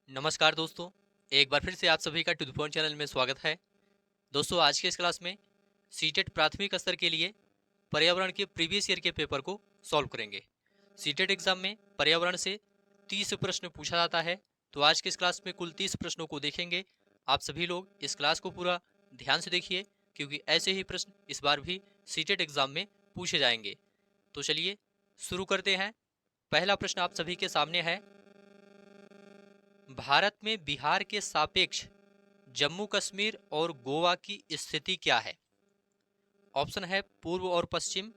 नमस्कार दोस्तों। एक बार फिर से आप सभी का टू द पॉइंट चैनल में स्वागत है। दोस्तों, आज के इस क्लास में सीटेट प्राथमिक स्तर के लिए पर्यावरण के प्रीवियस ईयर के पेपर को सॉल्व करेंगे। सीटेट एग्जाम में पर्यावरण से 30 प्रश्न पूछा जाता है। तो आज के इस क्लास में कुल 30 प्रश्नों को देखेंगे। आप सभी लोग इस क्लास को पूरा ध्यान से देखिए, क्योंकि ऐसे ही प्रश्न इस बार भी सीटेट एग्जाम में पूछे जाएंगे। तो चलिए शुरू करते हैं। पहला प्रश्न आप सभी के सामने है। भारत में बिहार के सापेक्ष जम्मू कश्मीर और गोवा की स्थिति क्या है? ऑप्शन है पूर्व और पश्चिम,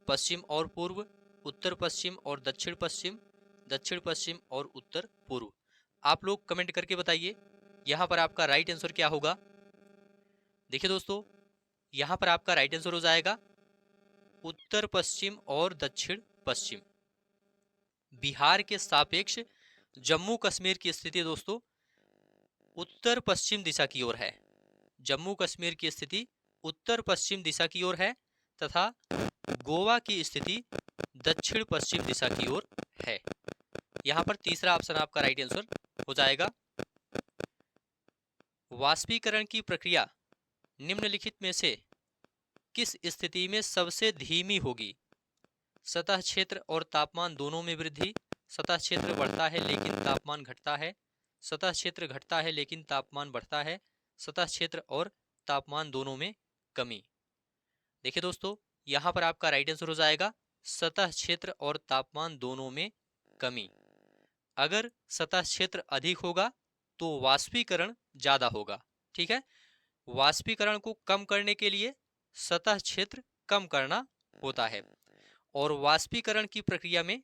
पश्चिम और पूर्व, उत्तर पश्चिम और दक्षिण पश्चिम, दक्षिण पश्चिम और उत्तर पूर्व। आप लोग कमेंट करके बताइए यहां पर आपका राइट आंसर क्या होगा। देखिए दोस्तों, यहां पर आपका राइट आंसर हो जाएगा उत्तर पश्चिम और दक्षिण पश्चिम। बिहार के सापेक्ष जम्मू कश्मीर की स्थिति दोस्तों उत्तर पश्चिम दिशा की ओर है। जम्मू कश्मीर की स्थिति उत्तर पश्चिम दिशा की ओर है तथा गोवा की स्थिति दक्षिण पश्चिम दिशा की ओर है। यहां पर तीसरा ऑप्शन आपका राइट आंसर हो जाएगा। वाष्पीकरण की प्रक्रिया निम्नलिखित में से किस स्थिति में सबसे धीमी होगी? सतह क्षेत्र और तापमान दोनों में वृद्धि, सतह क्षेत्र बढ़ता है लेकिन तापमान घटता है, सतह क्षेत्र घटता है लेकिन तापमान बढ़ता है, सतह क्षेत्र और तापमान दोनों में कमी। देखिए दोस्तों, यहां पर आपका राइट आंसर हो जाएगा सतह क्षेत्र और तापमान दोनों में कमी। अगर सतह क्षेत्र अधिक होगा तो वाष्पीकरण ज्यादा होगा। ठीक है, वाष्पीकरण को कम करने के लिए सतह क्षेत्र कम करना होता है और वाष्पीकरण की प्रक्रिया में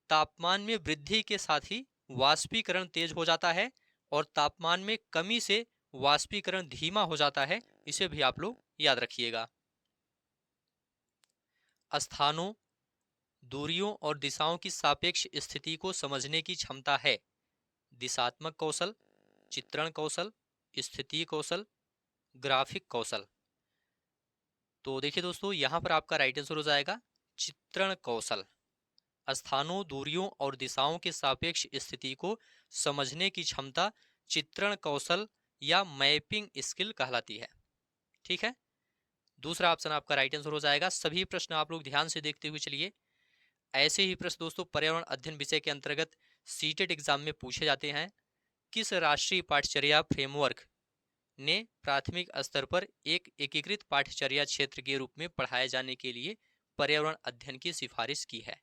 तापमान में वृद्धि के साथ ही वाष्पीकरण तेज हो जाता है और तापमान में कमी से वाष्पीकरण धीमा हो जाता है। इसे भी आप लोग याद रखिएगा। स्थानों, दूरियों और दिशाओं की सापेक्ष स्थिति को समझने की क्षमता है दिशात्मक कौशल, चित्रण कौशल, स्थिति कौशल, ग्राफिक कौशल। तो देखिए दोस्तों, यहां पर आपका राइट आंसर हो जाएगा चित्रण कौशल। स्थानों, दूरियों और दिशाओं के सापेक्ष स्थिति को समझने की क्षमता चित्रण कौशल या मैपिंग स्किल कहलाती है। ठीक है, दूसरा ऑप्शन आपका राइट आंसर हो जाएगा। सभी प्रश्न आप लोग ध्यान से देखते हुए चलिए। ऐसे ही प्रश्न दोस्तों पर्यावरण अध्ययन विषय के अंतर्गत सीटेट एग्जाम में पूछे जाते हैं। किस राष्ट्रीय पाठ्यचर्या फ्रेमवर्क ने प्राथमिक स्तर पर एक एकीकृत पाठ्यचर्या क्षेत्र के रूप में पढ़ाए जाने के लिए पर्यावरण अध्ययन की सिफारिश की है?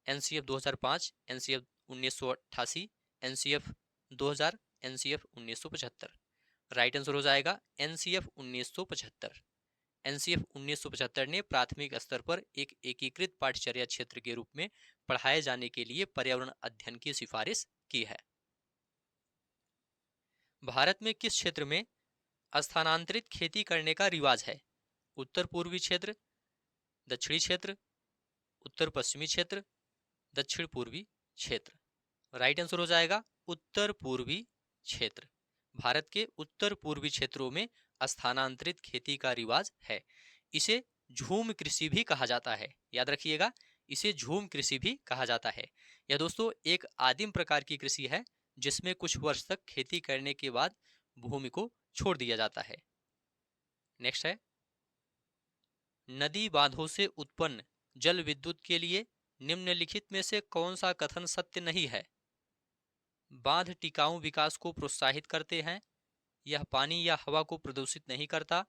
NCF 2005, NCF 1988, NCF 2000, NCF 1975। Right answer हो जाएगा एनसीएफ 1975। एनसीएफ 1975 ने प्राथमिक स्तर पर एक एकीकृत पाठ्यचर्या क्षेत्र के रूप में पढ़ाए जाने के लिए पर्यावरण अध्ययन की सिफारिश की है। भारत में किस क्षेत्र में स्थानांतरित खेती करने का रिवाज है? उत्तर पूर्वी क्षेत्र, दक्षिणी क्षेत्र, उत्तर पश्चिमी क्षेत्र, दक्षिण पूर्वी क्षेत्र। राइट आंसर हो जाएगा उत्तर पूर्वी क्षेत्र। भारत के उत्तर पूर्वी क्षेत्रों में स्थानांतरित खेती का रिवाज है। इसे झूम कृषि भी कहा जाता है। याद रखिएगा, इसे झूम कृषि भी कहा जाता है। यह दोस्तों एक आदिम प्रकार की कृषि है जिसमें कुछ वर्ष तक खेती करने के बाद भूमि को छोड़ दिया जाता है। नेक्स्ट है, नदी बांधों से उत्पन्न जल विद्युत के लिए निम्नलिखित में से कौन सा कथन सत्य नहीं है? बांध टिकाऊ विकास को प्रोत्साहित करते हैं, यह पानी या हवा को प्रदूषित नहीं करता,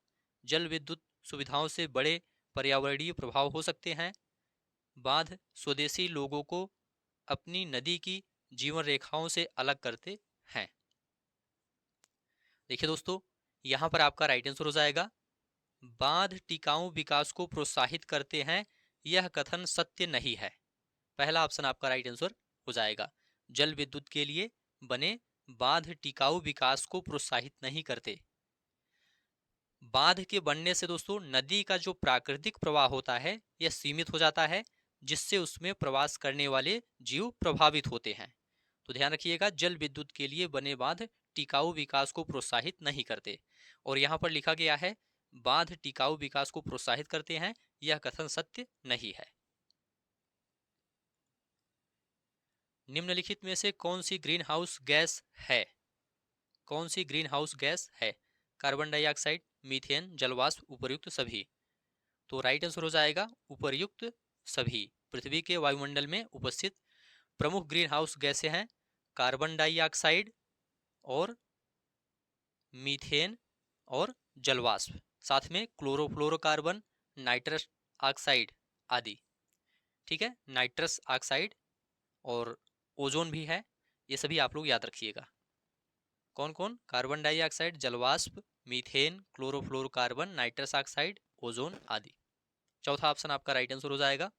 जल विद्युत सुविधाओं से बड़े पर्यावरणीय प्रभाव हो सकते हैं, बांध स्वदेशी लोगों को अपनी नदी की जीवन रेखाओं से अलग करते हैं। देखिए दोस्तों, यहां पर आपका राइट आंसर हो जाएगा बांध टिकाऊ विकास को प्रोत्साहित करते हैं, यह कथन सत्य नहीं है। पहला ऑप्शन आपका राइट आंसर हो जाएगा। जल विद्युत के लिए बने बांध टिकाऊ विकास को प्रोत्साहित नहीं करते। बांध के बनने से दोस्तों नदी का जो प्राकृतिक प्रवाह होता है यह सीमित हो जाता है, जिससे उसमें प्रवास करने वाले जीव प्रभावित होते हैं। तो ध्यान रखिएगा, जल विद्युत के लिए बने बांध टिकाऊ विकास को प्रोत्साहित नहीं करते। और यहाँ पर लिखा गया है बांध टिकाऊ विकास को प्रोत्साहित करते हैं, यह कथन सत्य नहीं है। निम्नलिखित में से कौन सी ग्रीन हाउस गैस है? कौन सी ग्रीन हाउस गैस है? कार्बन डाइऑक्साइड, मीथेन, जलवाष्प, उपर्युक्त सभी। तो राइट आंसर हो जाएगा उपर्युक्त सभी। पृथ्वी के वायुमंडल में उपस्थित प्रमुख ग्रीन हाउस गैसें हैं कार्बन डाइऑक्साइड और मीथेन और जलवाष्प, साथ में क्लोरोफ्लोरोकार्बन, नाइट्रस ऑक्साइड आदि। ठीक है, नाइट्रस ऑक्साइड और ओजोन भी है, ये सभी आप लोग याद रखिएगा। कौन कौन? कार्बन डाइऑक्साइड, जलवाष्प, methane, chlorofluorocarbon, nitrous oxide, ozone आदि। चौथा ऑप्शन आपका राइट आंसर हो जाएगा।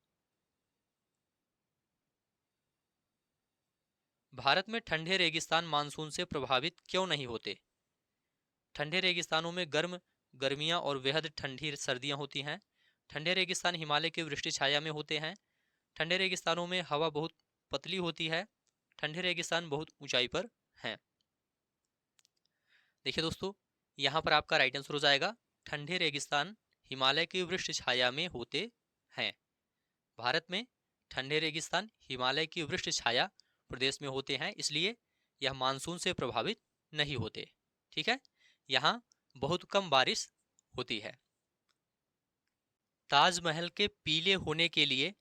भारत में ठंडे रेगिस्तान मानसून से प्रभावित क्यों नहीं होते? ठंडे रेगिस्तानों में गर्मियां और बेहद ठंडी सर्दियां होती हैं। ठंडे रेगिस्तान हिमालय की वृष्टि छाया में होते हैं। ठंडे रेगिस्तानों में हवा बहुत पतली होती है। ठंडे रेगिस्तान बहुत ऊंचाई पर हैं। देखिए दोस्तों, यहाँ पर आपका राइट आंसर हो जाएगा ठंडे रेगिस्तान हिमालय की वृक्ष छाया में होते हैं। भारत में ठंडे रेगिस्तान हिमालय की वृक्ष छाया प्रदेश में होते हैं, इसलिए यह मानसून से प्रभावित नहीं होते। ठीक है, यहाँ बहुत कम बारिश होती है। ताजमहल के पीले होने के लिए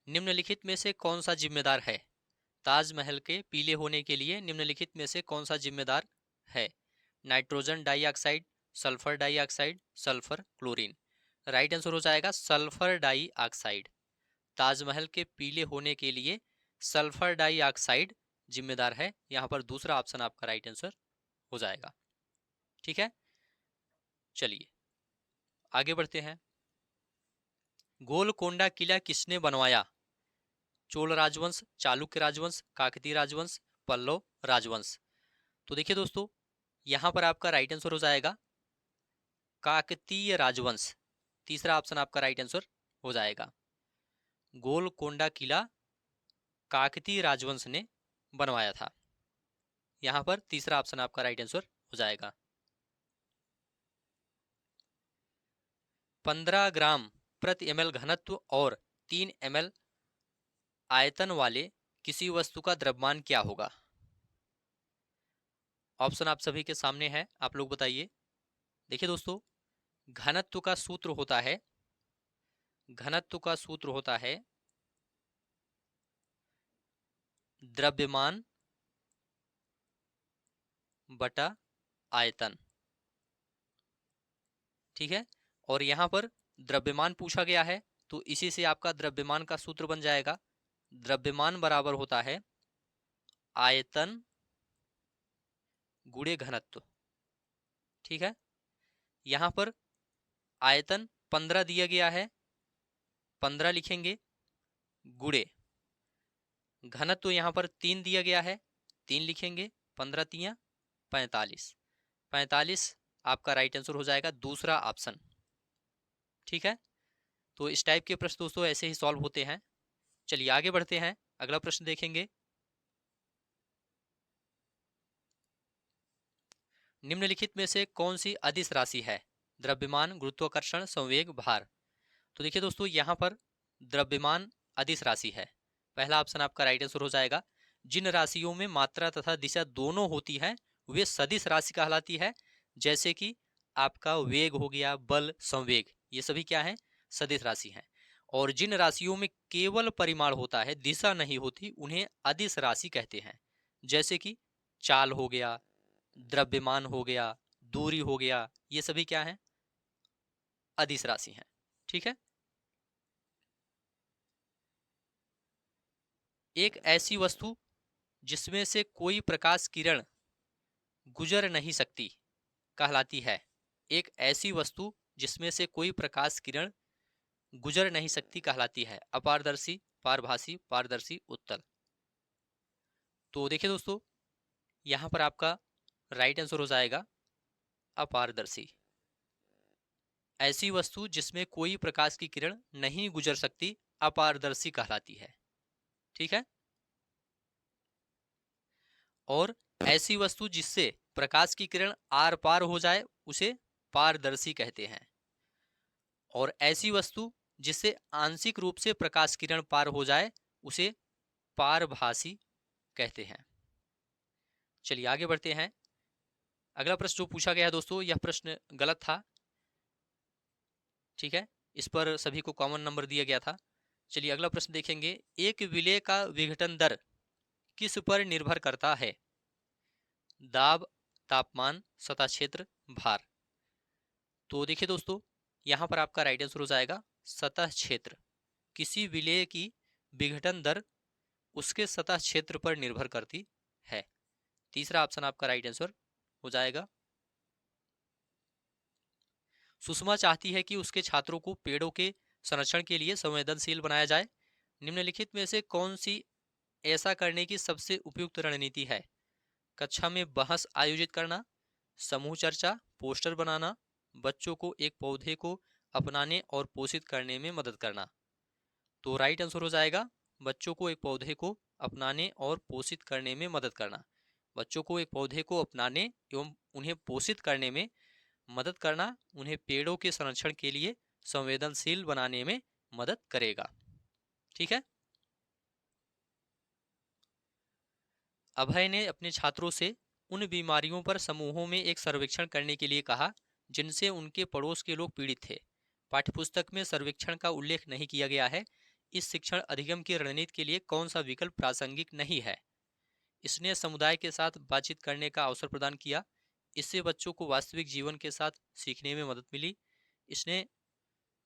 निम्नलिखित में से कौन सा जिम्मेदार है? ताजमहल के पीले होने के लिए निम्नलिखित में से कौन सा जिम्मेदार है? Nitrogen dioxide, sulphur dioxide, sulphur chlorine. Right answer हो जाएगा सल्फर डाइऑक्साइड। ताजमहल के पीले होने के लिए सल्फर डाइऑक्साइड जिम्मेदार है। यहाँ पर दूसरा ऑप्शन आपका राइट आंसर हो जाएगा। ठीक है, चलिए आगे बढ़ते हैं। गोलकोंडा किला किसने बनवाया? चोल राजवंश, चालुक्य राजवंश, काकतीय राजवंश, पल्लव राजवंश। तो देखिए दोस्तों, यहां पर आपका राइट आंसर हो जाएगा काकतीय राजवंश। तीसरा ऑप्शन आपका राइट आंसर हो जाएगा। गोलकोंडा किला काकतीय राजवंश ने बनवाया था। यहां पर तीसरा ऑप्शन आपका राइट आंसर हो जाएगा। 15 ग्राम प्रति ml घनत्व और 3 ml आयतन वाले किसी वस्तु का द्रव्यमान क्या होगा? ऑप्शन आप सभी के सामने है, आप लोग बताइए। देखिए दोस्तों, घनत्व का सूत्र होता है, घनत्व का सूत्र होता है द्रव्यमान बटा आयतन। ठीक है, और यहां पर द्रव्यमान पूछा गया है, तो इसी से आपका द्रव्यमान का सूत्र बन जाएगा। द्रव्यमान बराबर होता है आयतन गुणे घनत्व। ठीक है, यहां पर आयतन 15 दिया गया है, 15 लिखेंगे, गुणे घनत्व यहां पर 3 दिया गया है, 3 लिखेंगे, 15 तिया 45। 45 आपका राइट आंसर हो जाएगा, दूसरा ऑप्शन। ठीक है, तो इस टाइप के प्रश्न दोस्तों ऐसे ही सॉल्व होते हैं। चलिए आगे बढ़ते हैं, अगला प्रश्न देखेंगे। निम्नलिखित में से कौन सी अदिश राशि है? द्रव्यमान, गुरुत्वाकर्षण, संवेग, भार। तो देखिए दोस्तों, यहाँ पर द्रव्यमान अदिश राशि है। पहला ऑप्शन आपका राइट आंसर हो जाएगा। जिन राशियों में मात्रा तथा दिशा दोनों होती है वे सदिश राशि कहलाती है। जैसे कि आपका वेग हो गया, बल, संवेग, ये सभी क्या है? सदिश राशि हैं। और जिन राशियों में केवल परिमाण होता है, दिशा नहीं होती, उन्हें अदिश राशि कहते हैं। जैसे कि चाल हो गया, द्रव्यमान हो गया, दूरी हो गया, ये सभी क्या है? अदिश राशि हैं। ठीक है, एक ऐसी वस्तु जिसमें से कोई प्रकाश किरण गुजर नहीं सकती कहलाती है। एक ऐसी वस्तु जिसमें से कोई प्रकाश किरण गुजर नहीं सकती कहलाती है। अपारदर्शी, पारभासी, पारदर्शी, उत्तल। तो देखिए दोस्तों, यहां पर आपका राइट आंसर हो जाएगा अपारदर्शी। ऐसी वस्तु जिसमें कोई प्रकाश की किरण नहीं गुजर सकती अपारदर्शी कहलाती है। ठीक है, और ऐसी वस्तु जिससे प्रकाश की किरण आर पार हो जाए उसे पारदर्शी कहते हैं। और ऐसी वस्तु जिससे आंशिक रूप से प्रकाश किरण पार हो जाए उसे पारभासी कहते हैं। चलिए आगे बढ़ते हैं। अगला प्रश्न जो पूछा गया है दोस्तों, यह प्रश्न गलत था, ठीक है, इस पर सभी को कॉमन नंबर दिया गया था। चलिए अगला प्रश्न देखेंगे। एक विलेय का विघटन दर किस पर निर्भर करता है? दाब, तापमान, सतह क्षेत्र, भार। तो देखिए दोस्तों, यहाँ पर आपका राइट आंसर हो जाएगा सतह क्षेत्र। किसी विलेय की विघटन दर उसके सतह क्षेत्र पर निर्भर करती है। तीसरा ऑप्शन आपका राइट आंसर हो जाएगा। सुषमा चाहती है कि उसके छात्रों को पेड़ों के संरक्षण के लिए संवेदनशील बनाया जाए। निम्नलिखित में से कौन सी ऐसा करने की सबसे उपयुक्त रणनीति है? कक्षा में बहस आयोजित करना, समूह चर्चा, पोस्टर बनाना, बच्चों को एक पौधे को अपनाने और पोषित करने में मदद करना। तो राइट आंसर हो जाएगा बच्चों को एक पौधे को अपनाने और पोषित करने में मदद करना। बच्चों को एक पौधे को अपनाने एवं उन्हें पोषित करने में मदद करना उन्हें पेड़ों के संरक्षण के लिए संवेदनशील बनाने में मदद करेगा। ठीक है। अभय ने अपने छात्रों से उन बीमारियों पर समूहों में एक सर्वेक्षण करने के लिए कहा जिनसे उनके पड़ोस के लोग पीड़ित थे। पाठ्यपुस्तक में सर्वेक्षण का उल्लेख नहीं किया गया है। इस शिक्षण अधिगम की रणनीति के लिए कौन सा विकल्प प्रासंगिक नहीं है? इसने समुदाय के साथ बातचीत करने का अवसर प्रदान किया। इससे बच्चों को वास्तविक जीवन के साथ सीखने में मदद मिली। इसने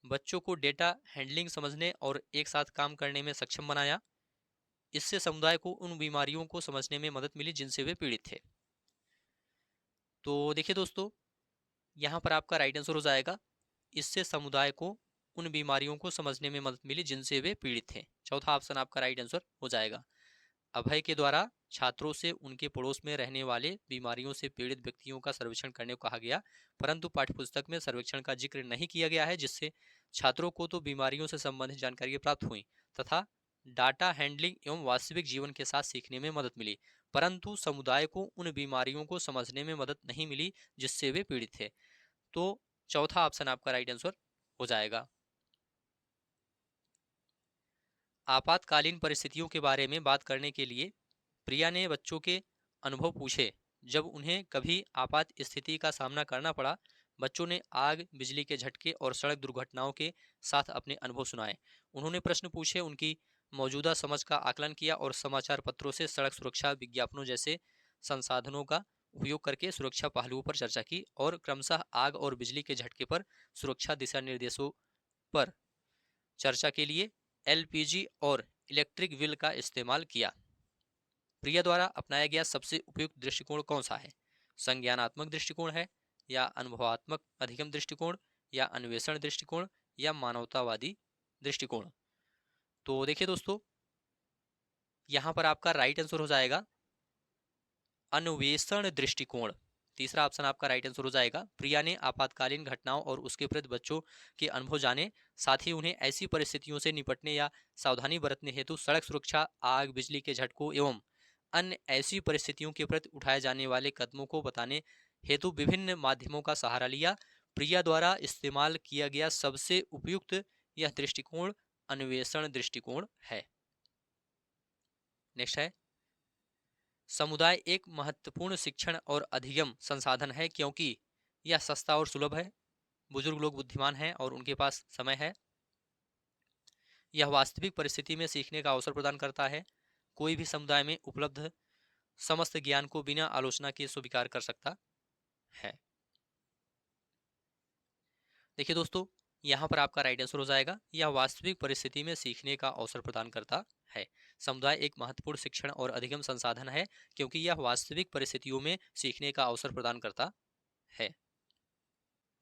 बच्चों को डेटा हैंडलिंग समझने और एक साथ काम करने में सक्षम बनाया। इससे समुदाय को उन बीमारियों को समझने में मदद मिली जिनसे वे पीड़ित थे। तो देखिए दोस्तों, यहाँ पर आपका राइट आंसर हो जाएगा इससे समुदाय को उन बीमारियों को समझने में मदद मिली जिनसे वे पीड़ित थे। चौथा ऑप्शन आपका राइट आंसर हो जाएगा। अभय के द्वारा छात्रों से उनके पड़ोस में रहने वाले बीमारियों से पीड़ित व्यक्तियों का सर्वेक्षण करने को कहा गया, परंतु पाठ्यपुस्तक में सर्वेक्षण का जिक्र नहीं किया गया है, जिससे छात्रों को तो बीमारियों से संबंधित जानकारी प्राप्त हुई तथा डाटा हैंडलिंग एवं वास्तविक जीवन के साथ सीखने में मदद मिली, परंतु समुदाय को उन बीमारियों को समझने में मदद नहीं मिली जिससे वे पीड़ित थे। तो चौथा ऑप्शन आपका राइट आंसर हो जाएगा। आपातकालीन परिस्थितियों के बारे में बात करने के लिए प्रिया ने बच्चों के अनुभव पूछे जब उन्हें कभी आपात स्थिति का सामना करना पड़ा। बच्चों ने आग, बिजली के झटके और सड़क दुर्घटनाओं के साथ अपने अनुभव सुनाए। उन्होंने प्रश्न पूछे, उनकी मौजूदा समझ का आकलन किया और समाचार पत्रों से सड़क सुरक्षा विज्ञापनों जैसे संसाधनों का उपयोग करके सुरक्षा पहलुओं पर चर्चा की और क्रमशः आग और बिजली के झटके पर सुरक्षा दिशा निर्देशों पर चर्चा के लिए एलपीजी और इलेक्ट्रिक व्हील का इस्तेमाल किया। प्रिया द्वारा अपनाया गया सबसे उपयुक्त दृष्टिकोण कौन सा है? संज्ञानात्मक दृष्टिकोण है, या अनुभवात्मक अधिगम दृष्टिकोण, या अन्वेषण दृष्टिकोण, या मानवतावादी दृष्टिकोण? तो देखिए दोस्तों, यहाँ पर आपका राइट आंसर हो जाएगा अन्वेषण दृष्टिकोण। तीसरा ऑप्शन आपका राइट आंसर हो जाएगा। प्रिया ने आपातकालीन घटनाओं और उसके प्रति बच्चों के अनुभव जाने, साथ ही उन्हें ऐसी परिस्थितियों से निपटने या सावधानी बरतने हेतु सड़क सुरक्षा, आग, बिजली के झटकों एवं अन्य ऐसी परिस्थितियों के प्रति उठाए जाने वाले कदमों को बताने हेतु विभिन्न माध्यमों का सहारा लिया। प्रिया द्वारा इस्तेमाल किया गया सबसे उपयुक्त यह दृष्टिकोण अन्वेषण दृष्टिकोण है। नेक्स्ट है, समुदाय एक महत्वपूर्ण शिक्षण और अधिगम संसाधन है क्योंकि यह सस्ता और सुलभ है। बुजुर्ग लोग बुद्धिमान हैं और उनके पास समय है। यह वास्तविक परिस्थिति में सीखने का अवसर प्रदान करता है। कोई भी समुदाय में उपलब्ध समस्त ज्ञान को बिना आलोचना के स्वीकार कर सकता है। देखिए दोस्तों, यहाँ पर आपका राइट आंसर हो जाएगा यह वास्तविक परिस्थिति में सीखने का अवसर प्रदान करता है। समुदाय एक महत्वपूर्ण शिक्षण और अधिगम संसाधन है क्योंकि यह वास्तविक परिस्थितियों में सीखने का अवसर प्रदान करता है।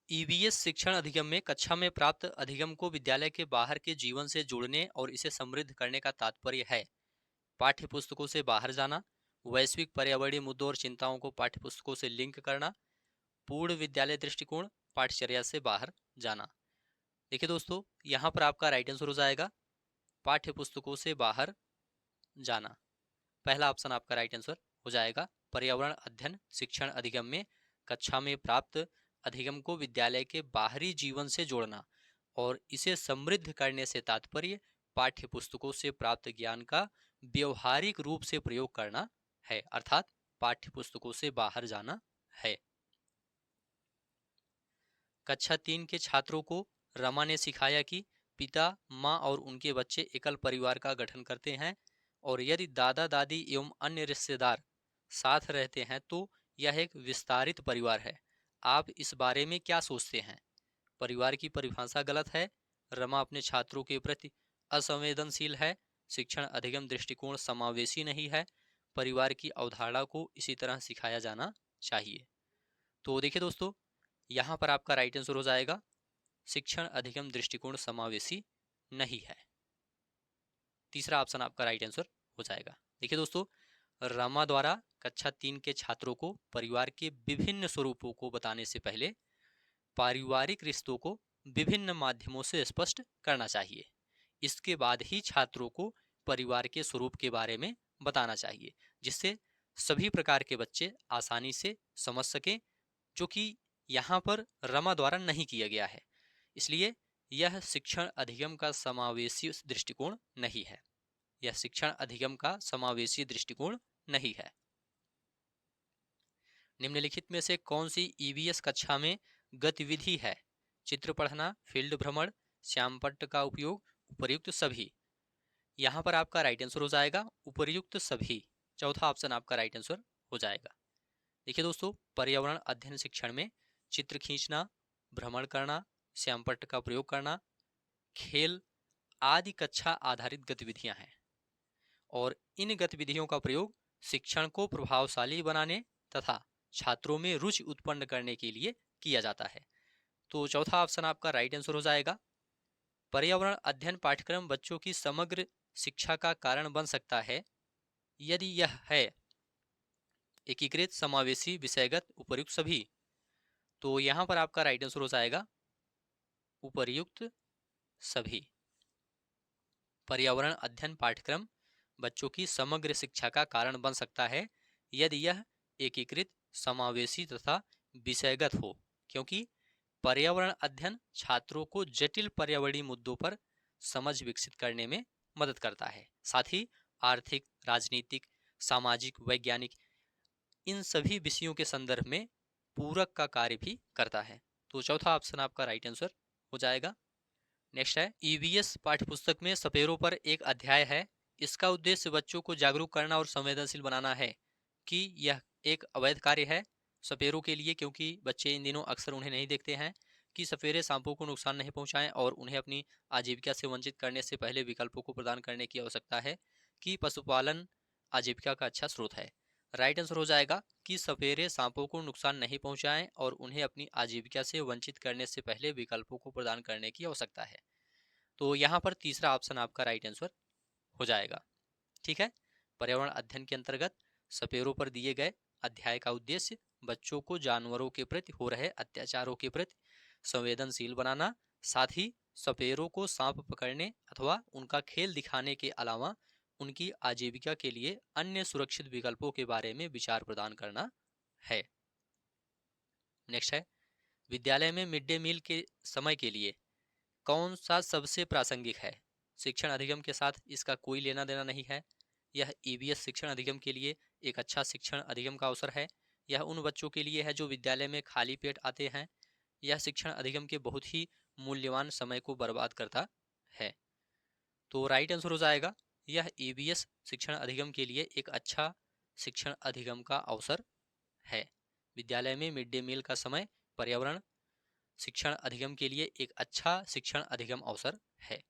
ईवीएस शिक्षण अधिगम में कक्षा में प्राप्त अधिगम को विद्यालय के बाहर के जीवन से जोड़ने और इसे समृद्ध करने का तात्पर्य है। पाठ्य पुस्तकों से बाहर जाना, वैश्विक पर्यावरणीय मुद्दों और चिंताओं को पाठ्य पुस्तकों से लिंक करना, पूर्ण विद्यालय दृष्टिकोण, पाठचर्या से बाहर जाना। देखिए दोस्तों, यहाँ पर आपका राइट आंसर हो जाएगा पाठ्य पुस्तकों से बाहर जाना। पहला ऑप्शन आपका राइट आंसर हो जाएगा। पर्यावरण अध्ययन शिक्षण अधिगम में कक्षा में प्राप्त अधिगम को विद्यालय के बाहरी जीवन से जोड़ना और इसे समृद्ध करने से तात्पर्य पाठ्य पुस्तकों से प्राप्त ज्ञान का व्यवहारिक रूप से प्रयोग करना है, अर्थात पाठ्य पुस्तकों से बाहर जाना है। कक्षा 3 के छात्रों को रमा ने सिखाया कि पिता, माँ और उनके बच्चे एकल परिवार का गठन करते हैं और यदि दादा दादी एवं अन्य रिश्तेदार साथ रहते हैं तो यह एक विस्तारित परिवार है। आप इस बारे में क्या सोचते हैं? परिवार की परिभाषा गलत है। रमा अपने छात्रों के प्रति असंवेदनशील है। शिक्षण अधिगम दृष्टिकोण समावेशी नहीं है। परिवार की अवधारणा को इसी तरह सिखाया जाना चाहिए। तो देखिए दोस्तों, यहाँ पर आपका राइट आंसर हो जाएगा शिक्षण अधिगम दृष्टिकोण समावेशी नहीं है। तीसरा ऑप्शन आपका राइट आंसर हो जाएगा। देखिए दोस्तों, रमा द्वारा कक्षा 3 के छात्रों को परिवार के विभिन्न स्वरूपों को बताने से पहले पारिवारिक रिश्तों को विभिन्न माध्यमों से स्पष्ट करना चाहिए। इसके बाद ही छात्रों को परिवार के स्वरूप के बारे में बताना चाहिए, जिससे सभी प्रकार के बच्चे आसानी से समझ सकें, जो कि यहाँ पर रमा द्वारा नहीं किया गया है। इसलिए यह शिक्षण अधिगम का समावेशी दृष्टिकोण नहीं है। यह शिक्षण अधिगम का समावेशी दृष्टिकोण नहीं है। निम्नलिखित में से कौन सी ईवीएस कक्षा में गतिविधि है? चित्र पढ़ना, फील्ड भ्रमण, श्यामपट्ट का उपयोग, उपर्युक्त सभी। यहाँ पर आपका राइट आंसर हो जाएगा उपर्युक्त सभी। चौथा ऑप्शन आपका राइट आंसर हो जाएगा। देखिए दोस्तों, पर्यावरण अध्ययन शिक्षण में चित्र खींचना, भ्रमण करना, श्यामपट्ट का प्रयोग करना, खेल आदि कक्षा आधारित गतिविधियां हैं और इन गतिविधियों का प्रयोग शिक्षण को प्रभावशाली बनाने तथा छात्रों में रुचि उत्पन्न करने के लिए किया जाता है। तो चौथा ऑप्शन आपका राइट आंसर हो जाएगा। पर्यावरण अध्ययन पाठ्यक्रम बच्चों की समग्र शिक्षा का कारण बन सकता है यदि यह है एकीकृत, समावेशी, विषयगत, उपर्युक्त सभी। तो यहाँ पर आपका राइट आंसर हो जाएगा उपर्युक्त सभी। पर्यावरण अध्ययन पाठ्यक्रम बच्चों की समग्र शिक्षा का कारण बन सकता है यदि यह एकीकृत, समावेशी तथा विषयगत हो, क्योंकि पर्यावरण अध्ययन छात्रों को जटिल पर्यावरणीय मुद्दों पर समझ विकसित करने में मदद करता है। साथ ही आर्थिक, राजनीतिक, सामाजिक, वैज्ञानिक इन सभी विषयों के संदर्भ में पूरक का कार्य भी करता है। तो चौथा ऑप्शन आपका राइट आंसर हो जाएगा। नेक्स्ट है, ईवीएस पाठ्यपुस्तक में सपेरों पर एक अध्याय है। इसका उद्देश्य बच्चों को जागरूक करना और संवेदनशील बनाना है कि यह एक अवैध कार्य है सपेरों के लिए, क्योंकि बच्चे इन दिनों अक्सर उन्हें नहीं देखते हैं कि सपेरे सांपों को नुकसान नहीं पहुंचाएं और उन्हें अपनी आजीविका से वंचित करने से पहले विकल्पों को प्रदान करने की आवश्यकता है कि पशुपालन आजीविका का अच्छा स्रोत है। राइट आंसर हो जाएगा कि सपेरे सांपों को नुकसान नहीं पहुंचाएं और उन्हें अपनी आजीविका से वंचित करने से पहले विकल्पों को प्रदान करने की आवश्यकता है। तो यहाँ पर तीसरा ऑप्शन आपका राइट आंसर हो जाएगा। ठीक है, पर्यावरण अध्ययन के अंतर्गत सपेरों पर दिए गए अध्याय का उद्देश्य बच्चों को जानवरों के प्रति हो रहे अत्याचारों के प्रति संवेदनशील बनाना, साथ ही सपेरों को सांप पकड़ने अथवा उनका खेल दिखाने के अलावा उनकी आजीविका के लिए अन्य सुरक्षित विकल्पों के बारे में विचार प्रदान करना है। नेक्स्ट है, विद्यालय में मिड डे मील के समय के लिए कौन सा सबसे प्रासंगिक है? शिक्षण अधिगम के साथ इसका कोई लेना देना नहीं है। यह ईवीएस शिक्षण अधिगम के लिए एक अच्छा शिक्षण अधिगम का अवसर है। यह उन बच्चों के लिए है जो विद्यालय में खाली पेट आते हैं। यह शिक्षण अधिगम के बहुत ही मूल्यवान समय को बर्बाद करता है। तो राइट आंसर हो जाएगा, यह ईवीएस शिक्षण अधिगम के लिए एक अच्छा शिक्षण अधिगम का अवसर है। विद्यालय में मिड डे मील का समय पर्यावरण शिक्षण अधिगम के लिए एक अच्छा शिक्षण अधिगम अवसर है।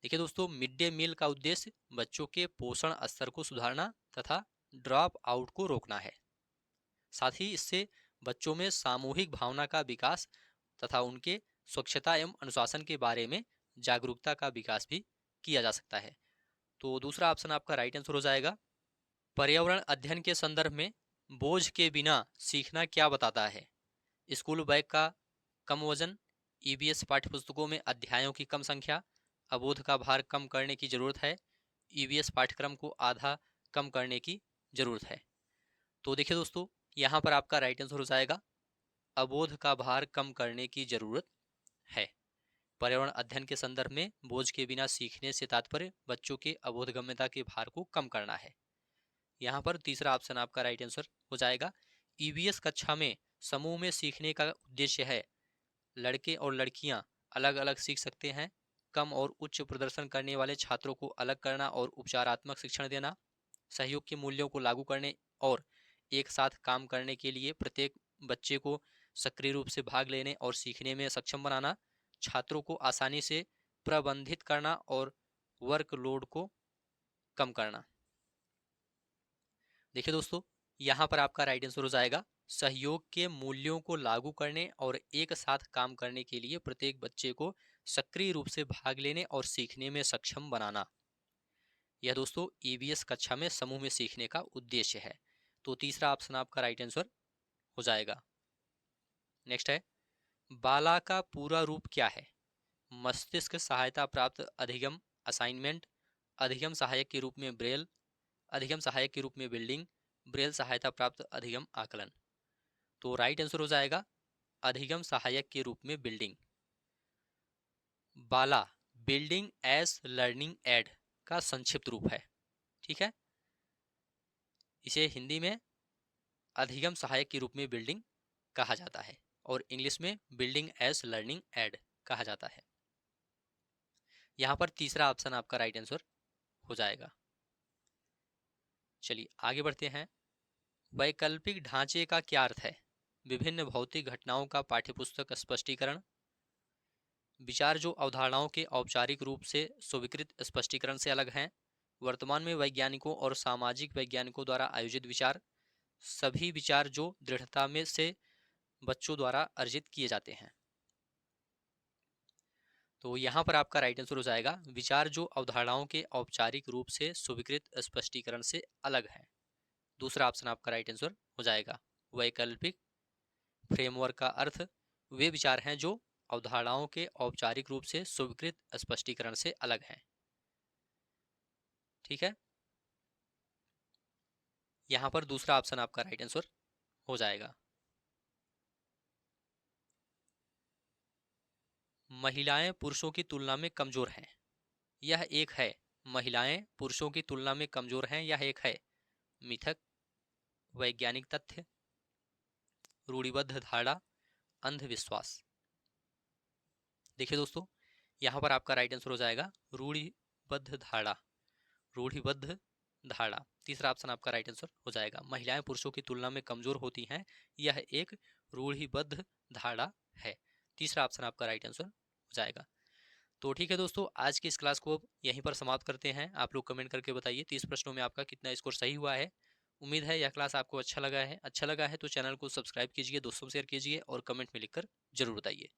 देखिए दोस्तों, मिड डे मील का उद्देश्य बच्चों के पोषण स्तर को सुधारना तथा ड्रॉप आउट को रोकना है। साथ ही इससे बच्चों में सामूहिक भावना का विकास तथा उनके स्वच्छता एवं अनुशासन के बारे में जागरूकता का विकास भी किया जा सकता है। तो दूसरा ऑप्शन आपका राइट आंसर हो जाएगा। पर्यावरण अध्ययन के संदर्भ में बोझ के बिना सीखना क्या बताता है? स्कूल बैग का कम वजन, ईवीएस पाठ्यपुस्तकों में अध्यायों की कम संख्या, अबोध का भार कम करने की जरूरत है, ईवीएस पाठ्यक्रम को आधा कम करने की जरूरत है। तो देखिए दोस्तों, यहाँ पर आपका राइट आंसर हो जाएगा अबोध का भार कम करने की जरूरत है। पर्यावरण अध्ययन के संदर्भ में बोझ के बिना सीखने से तात्पर्य बच्चों के अबोधगम्यता के भार को कम करना है। यहाँ पर तीसरा ऑप्शन आपका राइट आंसर हो जाएगा। ईवीएस कक्षा में समूह में सीखने का उद्देश्य है लड़के और लड़कियां अलग अलग सीख सकते हैं, कम और उच्च प्रदर्शन करने वाले छात्रों को अलग करना और उपचारात्मक शिक्षण देना, सहयोग के मूल्यों को लागू करने और एक साथ काम करने के लिए प्रत्येक बच्चे को सक्रिय रूप से भाग लेने और सीखने में सक्षम बनाना, छात्रों को आसानी से प्रबंधित करना और वर्कलोड को कम करना। देखिए दोस्तों, यहाँ पर आपका राइट आंसर हो जाएगा सहयोग के मूल्यों को लागू करने और एक साथ काम करने के लिए प्रत्येक बच्चे को सक्रिय रूप से भाग लेने और सीखने में सक्षम बनाना। यह दोस्तों ईवीएस कक्षा में समूह में सीखने का उद्देश्य है। तो तीसरा ऑप्शन आपका राइट आंसर हो जाएगा। नेक्स्ट है, बाला का पूरा रूप क्या है? मस्तिष्क सहायता प्राप्त अधिगम असाइनमेंट, अधिगम सहायक के रूप में ब्रेल, अधिगम सहायक के रूप में बिल्डिंग, ब्रेल सहायता प्राप्त अधिगम आकलन। तो राइट आंसर हो जाएगा अधिगम सहायक के रूप में बिल्डिंग। बाला बिल्डिंग एज लर्निंग एड का संक्षिप्त रूप है। ठीक है, इसे हिंदी में अधिगम सहायक के रूप में बिल्डिंग कहा जाता है और इंग्लिश में बिल्डिंग एज लर्निंग एड कहा जाता है। यहां पर तीसरा ऑप्शन आपका राइट आंसर हो जाएगा। चलिए आगे बढ़ते हैं। वैकल्पिक ढांचे का क्या अर्थ है? विभिन्न भौतिक घटनाओं का पाठ्यपुस्तक स्पष्टीकरण, विचार जो अवधारणाओं के औपचारिक रूप से स्वीकृत स्पष्टीकरण से अलग हैं, वर्तमान में वैज्ञानिकों और सामाजिक वैज्ञानिकों द्वारा आयोजित विचार, सभी विचार जो दृढ़ता में से बच्चों द्वारा अर्जित किए जाते हैं। तो यहाँ पर आपका राइट आंसर हो जाएगा विचार जो अवधारणाओं के औपचारिक रूप से स्वीकृत स्पष्टीकरण से अलग है। दूसरा ऑप्शन आपका राइट आंसर हो जाएगा। वैकल्पिक फ्रेमवर्क का अर्थ वे विचार हैं जो अवधारणाओं के औपचारिक रूप से स्वीकृत स्पष्टीकरण से अलग हैं। ठीक है, यहाँ पर दूसरा ऑप्शन आपका राइट आंसर हो जाएगा। महिलाएं पुरुषों की तुलना में कमजोर हैं, यह एक है। महिलाएं पुरुषों की तुलना में कमजोर हैं, यह एक है मिथक, वैज्ञानिक तथ्य, रूढ़िबद्ध धारणा, अंधविश्वास। देखिए दोस्तों, यहाँ पर आपका राइट आंसर हो जाएगा रूढ़िबद्ध धारणा। रूढ़िबद्ध धारणा तीसरा ऑप्शन आपका राइट आंसर हो जाएगा। महिलाएं पुरुषों की तुलना में कमजोर होती हैं, यह एक रूढ़िबद्ध धारणा है। तीसरा ऑप्शन आपका राइट आंसर हो जाएगा। तो ठीक है दोस्तों, आज की इस क्लास को अब यहीं पर समाप्त करते हैं। आप लोग कमेंट करके बताइए 30 प्रश्नों में आपका कितना स्कोर सही हुआ है। उम्मीद है यह क्लास आपको अच्छा लगा है। अच्छा लगा है तो चैनल को सब्सक्राइब कीजिए, दोस्तों शेयर कीजिए और कमेंट में लिखकर जरूर बताइए।